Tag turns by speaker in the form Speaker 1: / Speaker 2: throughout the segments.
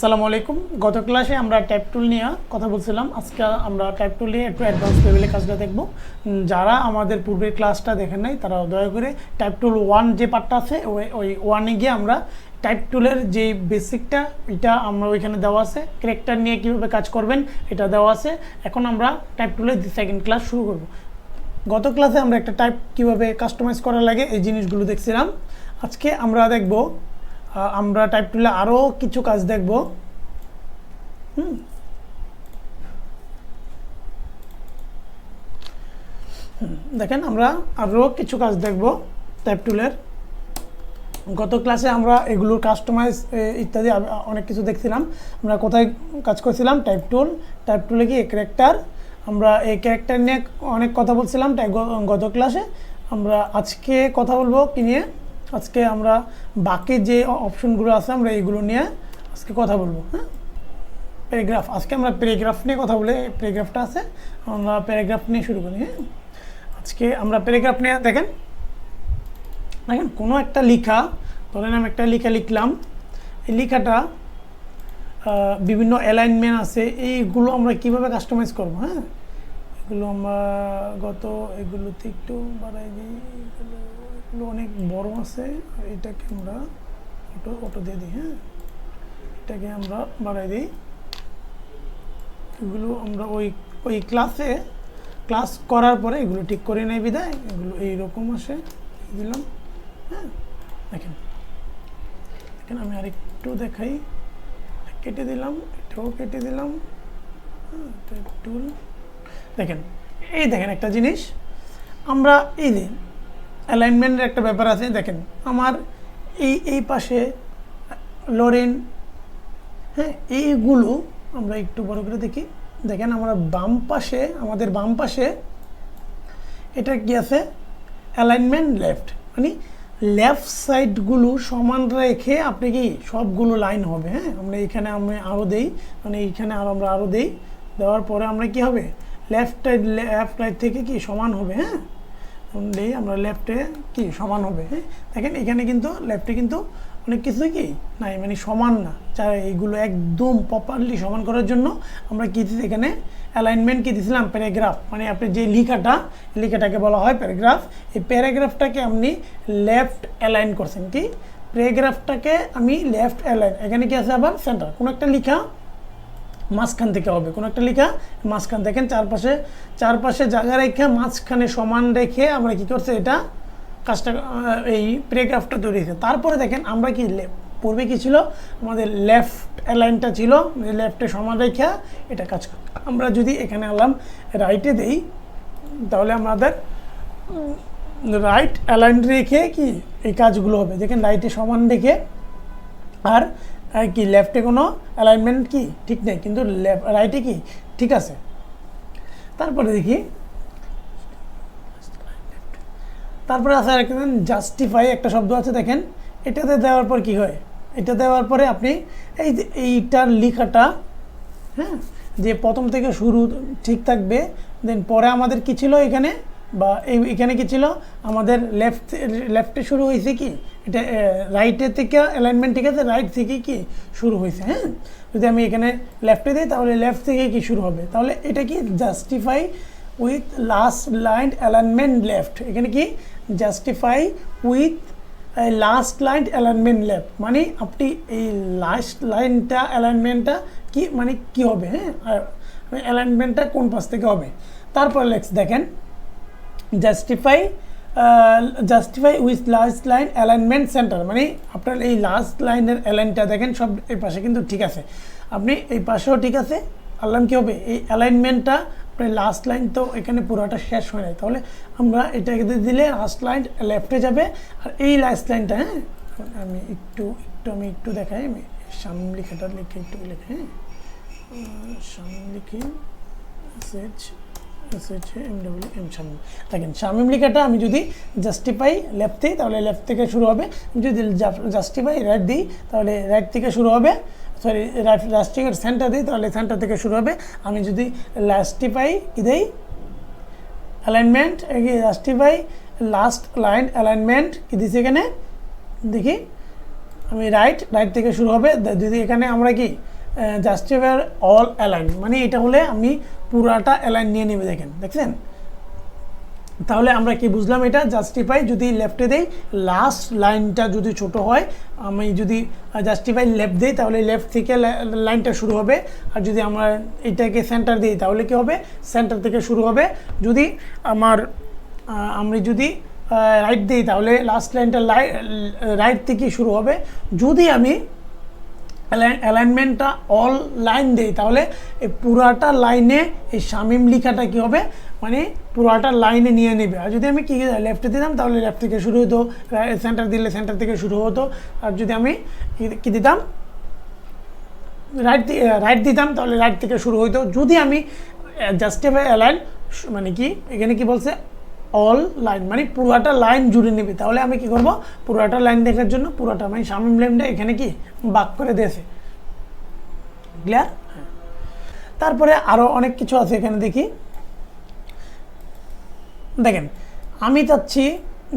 Speaker 1: আসসালামু আলাইকুম। গত ক্লাসে আমরা টাইপ টুল নিয়ে কথা বলছিলাম। আজকে আমরা টাইপ টুল নিয়ে একটু অ্যাডভান্স লেভেলে কাজটা দেখব। যারা আমাদের পূর্বের ক্লাসটা দেখেন নাই তারা দয়া করে টাইপ টুল 1 যে পার্টটা আছে ওই 1-এ গিয়ে আমরা টাইপ টুলের যে বেসিকটা এটা আমরা ওইখানে দেওয়া আছে, ক্যারেক্টার নিয়ে কীভাবে কাজ করবেন এটা দেওয়া আছে। এখন আমরা টাইপ টুলের সেকেন্ড ক্লাস শুরু করব। গত ক্লাসে আমরা একটা টাইপ কীভাবে কাস্টমাইজ করা লাগে এই জিনিসগুলো দেখছিলাম। আজকে আমরা দেখব আমরা টাইপ টুলে আরও কিছু কাজ দেখব। দেখেন আমরা আরও কিছু কাজ দেখব টাইপ টুলের। গত ক্লাসে আমরা এগুলোর কাস্টমাইজ ইত্যাদি অনেক কিছু দেখছিলাম। আমরা কোথায় কাজ করছিলাম? টাইপ টুলে কি ক্যারেক্টার, আমরা এই ক্যারেক্টার নিয়ে অনেক কথা বলছিলাম গত ক্লাসে। আমরা আজকে কথা বলবো কি নিয়ে? আজকে আমরা বাকি যে অপশনগুলো আছে আমরা এইগুলো নিয়ে আজকে কথা বলবো। হ্যাঁ, প্যারাগ্রাফ, আজকে আমরা প্যারাগ্রাফ নিয়ে কথা বলে প্যারাগ্রাফটা আছে, আমরা প্যারাগ্রাফ নিয়ে শুরু করি। হ্যাঁ, আজকে আমরা প্যারাগ্রাফ নিয়ে দেখেন কোনো একটা লেখা, ধরেন আমি একটা লেখা লিখলাম, এই লেখাটা বিভিন্ন অ্যালাইনমেন্ট আছে, এইগুলো আমরা কিভাবে কাস্টমাইজ করবো। হ্যাঁ, এগুলো আমরা এগুলোতে একটু বাড়াই দিই, এগুলো অনেক বড় আছে, আর এটাকে আমরা অটো দিয়ে দিই। হ্যাঁ, এটাকে আমরা বাড়াই দিই। এগুলো আমরা ওই ক্লাস করার পরে এগুলো ঠিক করে নেই বিদায়, এগুলো এইরকম আসে, দিলাম। হ্যাঁ, দেখেন আমি আরেকটু দেখাই, কেটে দিলাম, এটাও কেটে দিলাম। হ্যাঁ, টুল দেখেন, এই দেখেন একটা জিনিস, আমরা এই যে অ্যালাইনমেন্টের একটা ব্যাপার আছে। দেখেন আমার এই পাশে লরেন, হ্যাঁ, এইগুলো আমরা একটু বড় করে দেখি। দেখেন আমরা আমাদের বাম পাশে এটা কি আছে? অ্যালাইনমেন্ট লেফট, মানে লেফট সাইডগুলো সমান রেখে আপনি কি সবগুলো লাইন হবে। হ্যাঁ, আমরা এখানে আরও দেই, মানে এইখানে আমরা আরও দেই, দেওয়ার পরে আমরা কি হবে লেফট রাইট থেকে কি সমান হবে। হ্যাঁ, আমরা লেফটে কি সমান হবে। হ্যাঁ, দেখেন এখানে কিন্তু লেফটে কিন্তু অনেক কিছু কি নাই, মানে সমান না। এইগুলো একদম প্রপারলি সমান করার জন্য আমরা কি দিচ্ছি এখানে অ্যালাইনমেন্ট কি দিয়েছিলাম? প্যারাগ্রাফ, মানে আপনি যে লেখাটাকে বলা হয় প্যারাগ্রাফ। এই প্যারাগ্রাফটাকে আপনি লেফট অ্যালাইন করছেন, কি প্যারাগ্রাফটাকে আমি লেফট অ্যালাইন। এখানে কি আছে আবার সেন্টার, কোনো একটা লেখা মাঝখান থেকে হবে, কোনো একটা লেখা মাঝখান। দেখেন চারপাশে জায়গা রেখে মাঝখানে সমান রেখে আমরা কি করছি এটা কাজটা, এই প্যারাগ্রাফটা তৈরি হয়েছে। তারপরে দেখেন আমরা কি পূর্বে কি ছিল, আমাদের লেফট অ্যালাইনটা ছিল, লেফটে সমান রেখে এটা কাজ করে। আমরা যদি এখানে আলাম রাইটে দেই, তাহলে আমাদের রাইট অ্যালাইন রেখে কি এই কাজগুলো হবে। দেখেন রাইটে সমান রেখে, আর কি লেফটে কোনো অ্যালাইনমেন্ট কি ঠিক নেই, কিন্তু রাইটে কি ঠিক আছে। তারপরে দেখি, তারপরে আছে একটা জাস্টিফাই একটা শব্দ আছে। দেখেন এটাতে দেওয়ার পর কি হয়, এটা দেওয়ার পরে আপনি এইটার লেখাটা, হ্যাঁ, যে প্রথম থেকে শুরু ঠিক থাকবে। দেন পরে আমাদের কি ছিল এখানে, বা এখানে কি ছিল আমাদের লেফটে শুরু হয়েছে কি এটা রাইটে থেকে অ্যালাইনমেন্ট, ঠিক আছে, রাইট থেকে কি শুরু হয়েছে। হ্যাঁ, যদি আমি এখানে লেফটে দিই তাহলে লেফট থেকে কি শুরু হবে, তাহলে এটা কি justify with last line alignment left. এখানে কি justify with last line alignment left, মানে আপনি এই লাস্ট লাইনটা অ্যালাইনমেন্টটা কি মানে কি হবে। হ্যাঁ, অ্যালাইনমেন্টটা কোন পাশ থেকে হবে। তারপর দেখেন justify with last line alignment centre, মানে আপনার এই লাস্ট লাইনের অ্যালাইনটা দেখেন সব এই পাশে কিন্তু ঠিক আছে, আপনি এই পাশেও ঠিক আছে। আনলাম কি হবে এই অ্যালাইনমেন্টটা, আপনার লাস্ট লাইন তো এখানে পুরোটা শেষ হয় নাই, তাহলে আমরা এটাকে দিলে লাস্ট লাইন লেফটে যাবে। আর এই লাস্ট লাইনটা, হ্যাঁ, আমি একটু দেখাই, আমি সামনে লেখাটা লিখে একটু লিখে, হ্যাঁ, সামনে লিখি দেখেন শামিম লেখাটা আমি যদি জাস্টিফাই লেফট দিই তাহলে লেফট থেকে শুরু হবে, যদি জাস্টিফাই রাইট দিই তাহলে রাইট থেকে শুরু হবে, সরি জাস্টিফাই সেন্টার দিই তাহলে সেন্টার থেকে শুরু হবে। আমি যদি জাস্টিফাই কি দিই alignment, justify last line alignment কি দিচ্ছি এখানে দেখি, আমি রাইট থেকে শুরু হবে। যদি এখানে আমরা কি জাস্টিফাই অল অ্যালাইন, মানে এটা হলে আমি পুরাটা অ্যালাইন নিয়ে নেবে, দেখছেন। তাহলে আমরা কি বুঝলাম, এটা জাস্টিফাই যদি লেফটে দেই, লাস্ট লাইনটা যদি ছোট হয়, আমি যদি জাস্টিফাই লেফট দিই তাহলে লেফট থেকে লাইনটা শুরু হবে, আর যদি আমরা এটাকে সেন্টার দিই তাহলে কি হবে, সেন্টার থেকে শুরু হবে। যদি আমি যদি রাইট দিই তাহলে লাস্ট লাইনটা রাইট থেকে শুরু হবে। যদি আমি অ্যালাইনমেন্টটা অল লাইন দেই তাহলে এই পুরাটা লাইনে এই শামিম লেখাটা কী হবে, মানে পুরাটা লাইনে নিয়ে নেবে। আর যদি আমি কি লেফটে দিতাম তাহলে লেফট থেকে শুরু হতো, সেন্টার দিলে সেন্টার থেকে শুরু হতো। আর যদি আমি কি দিতাম, রাইট দিতাম তাহলে রাইট থেকে শুরু হতো। যদি আমি জাস্টিফাই অ্যালাইন, মানে কি এখানে কি বলছে, অল লাইন, মানে পুরাটা লাইন জুড়ে নেবে, তাহলে আমি কি করব, পুরাটা লাইন দেখার জন্য পুরাটা মানে শামিম লাইনটা এখানে কি বাক করে দিয়েছে। ক্লিয়ার? তারপরে আরও অনেক কিছু আছে এখানে, দেখি। দেখেন, আমি চাচ্ছি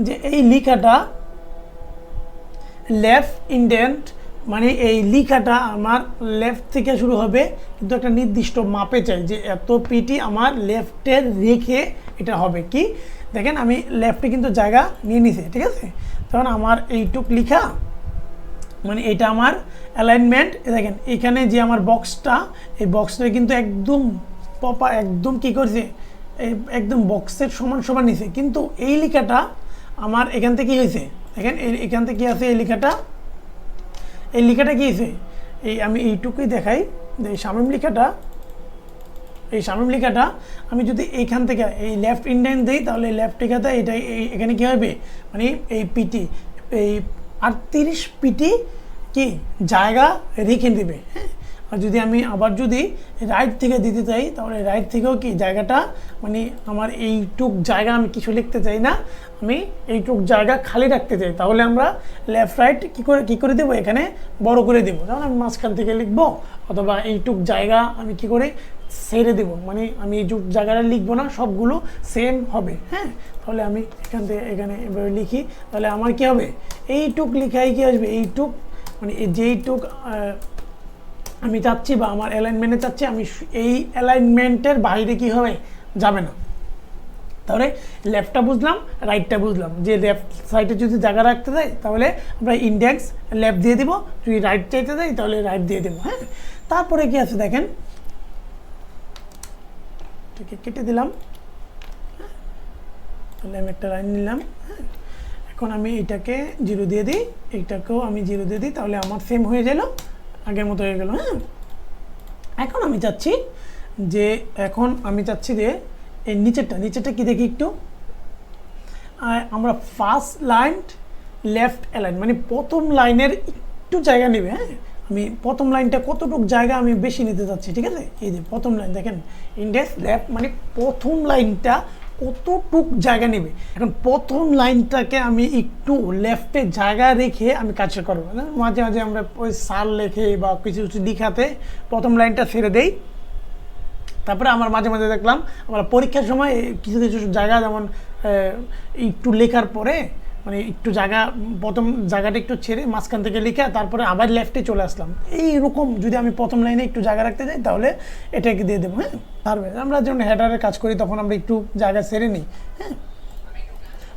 Speaker 1: যে এই লেখাটা লেফট ইন্ডেন্ট, মানে এই লেখাটা আমার লেফট থেকে শুরু হবে, কিন্তু একটা নির্দিষ্ট মাপে চাই যে এত পিটি আমার লেফটের রেখে এটা হবে। কি দেখেন, আমি লেফটে কিন্তু জায়গা নিয়ে নিছি, ঠিক আছে। তখন আমার এইটুক লেখা, মানে এটা আমার অ্যালাইনমেন্ট। দেখেন এখানে যে আমার বক্সটা, এই বক্সটা কিন্তু একদম একদম কি করছে, একদম বক্সের সমান সমান নিছে, কিন্তু এই লেখাটা আমার এখান থেকে কি হয়েছে, দেখেন এখান থেকে কি আছে, এই লেখাটা কি হয়েছে, এই আমি এইটুকুই দেখাই, এই শামিম লেখাটা আমি যদি এইখান থেকে এই লেফট ইন্ডেন্ট দিই তাহলে লেফট লেখাটা এটা এখানে কী হবে, মানে এই পিটি, এই 38 পিটি কি জায়গা রেখে দেবে। হ্যাঁ, আর যদি আমি আবার যদি রাইট থেকে দিতে চাই তাহলে রাইট থেকেও কি জায়গাটা, মানে আমার এইটুক জায়গা আমি কিছু লিখতে চাই না, আমি এইটুক জায়গা খালি রাখতে চাই, তাহলে আমরা লেফট রাইট কী করে দেবো, এখানে বড় করে দেবো। যেমন আমি মাঝখান থেকে লিখবো, অথবা এইটুক জায়গা আমি কি করে ছেড়ে দেবো, মানে আমি এইটুক জায়গাটা লিখবো না, সবগুলো সেম হবে। হ্যাঁ, তাহলে আমি এখান থেকে এখানে এভাবে লিখি, তাহলে আমার কি হবে, এইটুক লিখাই কি আসবে, এইটুক, মানে যেইটুক আমি চাচ্ছি বা আমার অ্যালাইনমেন্টে চাচ্ছি, আমি এই অ্যালাইনমেন্টের বাইরে কি হবে, যাবে না। তাহলে লেফটটা বুঝলাম, রাইটটা বুঝলাম, যে লেফট সাইডে যদি জায়গা রাখতে চাই তাহলে আমরা ইন্ডেক্স লেফট দিয়ে দিব, যদি রাইট চাইতে চাই তাহলে রাইট দিয়ে দেবো। হ্যাঁ, তারপরে কি আছে দেখেন, কেটে দিলাম, তাহলে আমি একটা লাইন নিলাম। হ্যাঁ, এখন আমি এটাকে 0 দিয়ে দিই, এইটাকেও আমি 0 দিয়ে দিই, তাহলে আমার সেম হয়ে গেল, আগের মতো হয়ে গেল। হ্যাঁ, এখন আমি চাচ্ছি যে এই নিচেরটা কি দেখি একটু, আমরা ফার্স্ট লাইন লেফট অ্যালাইন, মানে প্রথম লাইনের একটু জায়গা নেবে। হ্যাঁ, আমি প্রথম লাইনটা কতটুকু জায়গা আমি বেশি নিতে চাচ্ছি, ঠিক আছে। এই যে প্রথম লাইন দেখেন, ইন্ডেক্স লেফট, মানে প্রথম লাইনটা কতটুক জায়গা নেবে। এখন প্রথম লাইনটাকে আমি একটু লেফটে জায়গা রেখে আমি কাজটা করবো। মাঝে মাঝে আমরা ওই সাল লেখে বা কিছু কিছু লিখাতে প্রথম লাইনটা ছেড়ে দেই। তারপরে আমার মাঝে মাঝে দেখলাম আমরা পরীক্ষার সময় কিছু কিছু জায়গা, যেমন একটু লেখার পরে মানে একটু জায়গা, প্রথম জায়গাটা একটু ছেড়ে মাঝখান থেকে লিখা তারপরে আবার লেফটে চলে আসলাম। এইরকম যদি আমি প্রথম লাইনে একটু জায়গা রাখতে যাই তাহলে এটাকে দিয়ে দেবো। হ্যাঁ, তারপরে আমরা যখন হেডারের কাজ করি তখন আমরা একটু জায়গা ছেড়ে নিই। হ্যাঁ,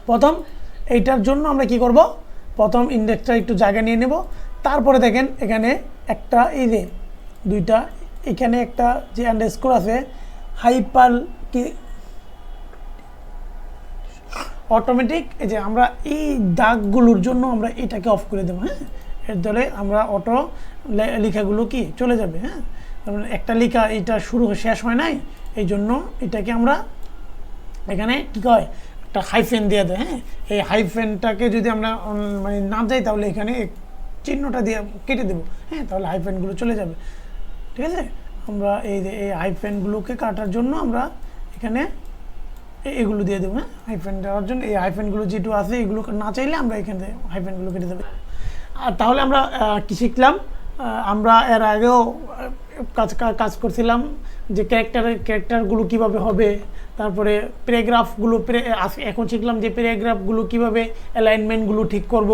Speaker 1: প্রথম এইটার জন্য আমরা কি করব, প্রথম ইন্ডেক্সটা একটু জায়গা নিয়ে নেব। তারপরে দেখেন এখানে একটা, এই যে দুইটা, এখানে একটা যে আন্ডারস্কোর আছে, হাইপার কি অটোমেটিক, এই যে আমরা এই দাগগুলোর জন্য আমরা এটাকে অফ করে দেবো। হ্যাঁ, এর দলে আমরা অটো লেখাগুলো কি চলে যাবে। হ্যাঁ, একটা লেখা এটা শুরু শেষ হয় নাই, এই জন্য এটাকে আমরা এখানে কী কয় একটা হাইফেন দিয়ে দেয়। হ্যাঁ, এই হাইফেনটাকে যদি আমরা মানে না যাই তাহলে এখানে চিহ্নটা দিয়ে কেটে দেবো। হ্যাঁ, তাহলে হাইফেনগুলো চলে যাবে। ঠিক আছে, আমরা এই যে এই হাইফেনগুলোকে কাটার জন্য আমরা এখানে এগুলো দিয়ে দেবো। হ্যাঁ, হাইফেন দেওয়ার জন্য এই হাইফেনগুলো যেটু আছে এগুলো না চাইলে আমরা এখানে হাইফেনগুলো কেটে দেবো। আর তাহলে আমরা কি শিখলাম, আমরা এর আগেও কাজ করছিলাম যে ক্যারেক্টারগুলো কিভাবে হবে, তারপরে প্যারাগ্রাফগুলো এখন শিখলাম যে প্যারাগ্রাফগুলো কীভাবে অ্যালাইনমেন্টগুলো ঠিক করব,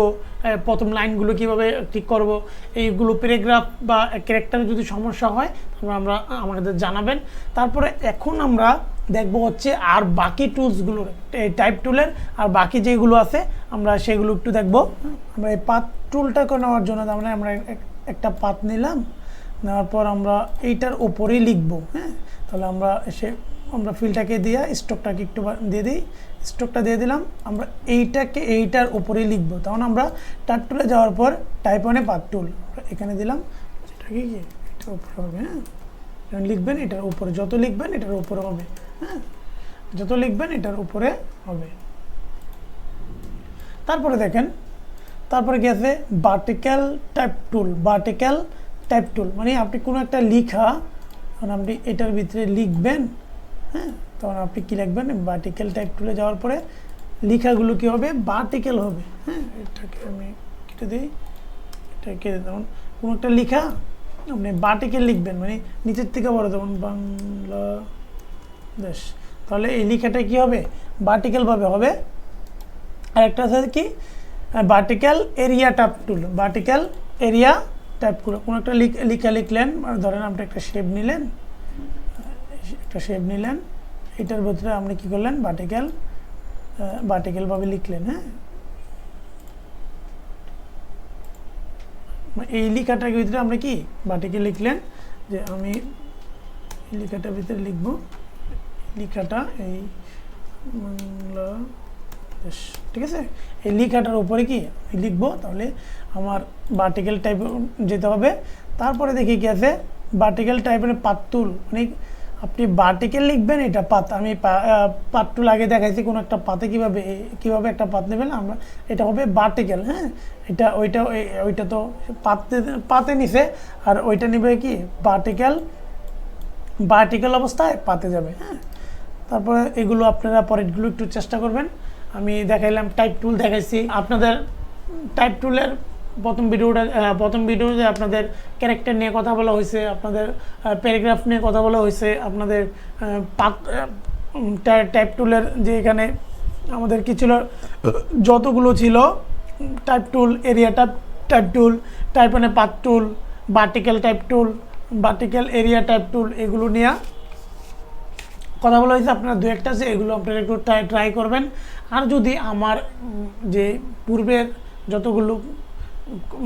Speaker 1: প্রথম লাইনগুলো কিভাবে ঠিক করব, এইগুলো প্যারাগ্রাফ বা ক্যারেক্টারে যদি সমস্যা হয় তারপর আমরা আমাদের জানাবেন। তারপরে এখন আমরা দেখব হচ্ছে আর বাকি টুলসগুলোর, টাইপ টুলের আর বাকি যেগুলো আছে আমরা সেগুলো একটু দেখব। আমরা এই পাথ টুলটাকে নেওয়ার জন্য আমরা একটা পাথ নিলাম, নেওয়ার পর আমরা এইটার ওপরেই লিখব। হ্যাঁ, তাহলে আমরা ফিলটাকে দিয়ে স্টকটাকে একটু দিয়ে দিই, স্টকটা দিয়ে দিলাম, আমরা এইটার উপরেই লিখব। তখন আমরা টাইপ টুলে যাওয়ার পর টাইপ ওয়ানে পাথ টুল এখানে দিলাম, এটাকে কি এটার উপরে হবে। হ্যাঁ, লিখবেন এটার উপরে, যত লিখবেন এটার উপরে হবে। হ্যাঁ, যত লিখবেন এটার উপরে হবে। তারপরে দেখেন, তারপরে কি আছে vertical type tool. Vertical type টুল মানে আপনি কোনো একটা লিখা, আপনি এটার ভিতরে লিখবেন। হ্যাঁ, তখন আপনি কী লিখবেন, ভার্টিক্যাল টাইপ টুলে যাওয়ার পরে লেখাগুলো কী হবে, ভার্টিক্যাল হবে। হ্যাঁ, এটাকে আমি কেটে দিই, এটাকে যেমন কোনো একটা লেখা আপনি ভার্টিক্যাল লিখবেন, মানে নিচের থেকে বড়, যেমন বাংলাদেশ, তাহলে এই লেখাটা কী হবে, ভার্টিক্যালভাবে হবে। আর একটা আছে কি vertical area type tool. Vertical area type টুল, কোনো একটা লেখা লিখলেন, ধরেন আপনি একটা শেপ নিলেন, এটার ভিতরে আপনি কি করলেন, ভার্টিক্যালভাবে লিখলেন। হ্যাঁ, এই লেখাটার ভিতরে আমরা কি ভার্টিক্যাল লিখলেন, যে আমি এই লেখাটার ভিতরে লিখব, লেখাটা এই বাংলাদেশ, ঠিক আছে, এই লেখাটার উপরে কি লিখবো, তাহলে আমার ভার্টিক্যাল টাইপ যেতে হবে। তারপরে দেখি কি আছে, ভার্টিক্যাল টাইপের পাথ টুল, মানে আপনি ভার্টিক্যাল লিখবেন, এটা পাথ। আমি পাথ টুল আগে দেখাইছি, কোনো একটা পাথে কিভাবে একটা পাথ নেবেন, আমরা এটা হবে ভার্টিক্যাল। হ্যাঁ, ওইটা তো পাথে নিছে, আর ওইটা নিবে কি ভার্টিক্যাল অবস্থায় পাথে যাবে। হ্যাঁ, তারপরে এগুলো আপনারা পরেরগুলো একটু চেষ্টা করবেন। আমি দেখাইলাম টাইপ টুল দেখাইছি আপনাদের। টাইপ টুলের প্রথম ভিডিওতে আপনাদের ক্যারেক্টার নিয়ে কথা বলা হয়েছে, আপনাদের প্যারাগ্রাফ নিয়ে কথা বলা হয়েছে, আপনাদের টাইপ টুলের যে এখানে আমাদের কি ছিল, যতগুলো ছিল type tool, area type tool, type ওয়ানে path tool, vertical type tool, vertical area type tool, এগুলো নিয়ে কথা বলা হয়েছে। আপনারা দু একটা আছে, এগুলো আপনারা একটু ট্রাই করবেন। আর যদি আমার যে পূর্বের যতগুলো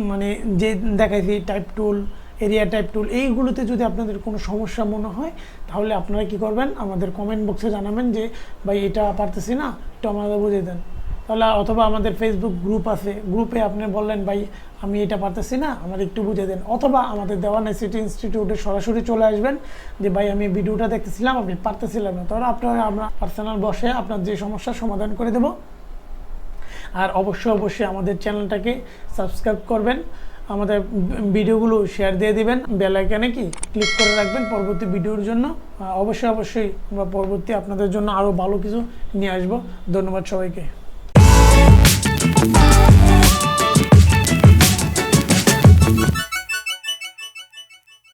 Speaker 1: মানে যে দেখাইছি টাইপ টুল, এরিয়া টাইপ টুল, এইগুলোতে যদি আপনাদের কোনো সমস্যা মনে হয়, তাহলে আপনারা কি করবেন, আমাদের কমেন্ট বক্সে জানাবেন যে ভাই এটা পারতেছি না, একটু আমাদের বুঝিয়ে দেন। তাহলে অথবা আমাদের ফেসবুক গ্রুপ আছে, গ্রুপে আপনি বললেন ভাই আমি এটা পারতেছি না, আমার একটু বুঝিয়ে দেন। অথবা আমাদের দেওয়ান আইসিটি ইনস্টিটিউটে সরাসরি চলে আসবেন, যে ভাই আমি ভিডিওটা দেখতেছিলাম, আপনি পারতেছিলাম না, তাহলে আমরা পার্সোনাল বসে আপনার যে সমস্যার সমাধান করে দেব। আর অবশ্যই আমাদের চ্যানেলটাকে সাবস্ক্রাইব করবেন, আমাদের ভিডিওগুলো শেয়ার দিয়ে দিবেন, বেল আইকনে কি ক্লিক করে রাখবেন পরবর্তী ভিডিওর জন্য। অবশ্যই আমরা পরবর্তী আপনাদের জন্য আরও ভালো কিছু নিয়ে আসবো। ধন্যবাদ সবাইকে।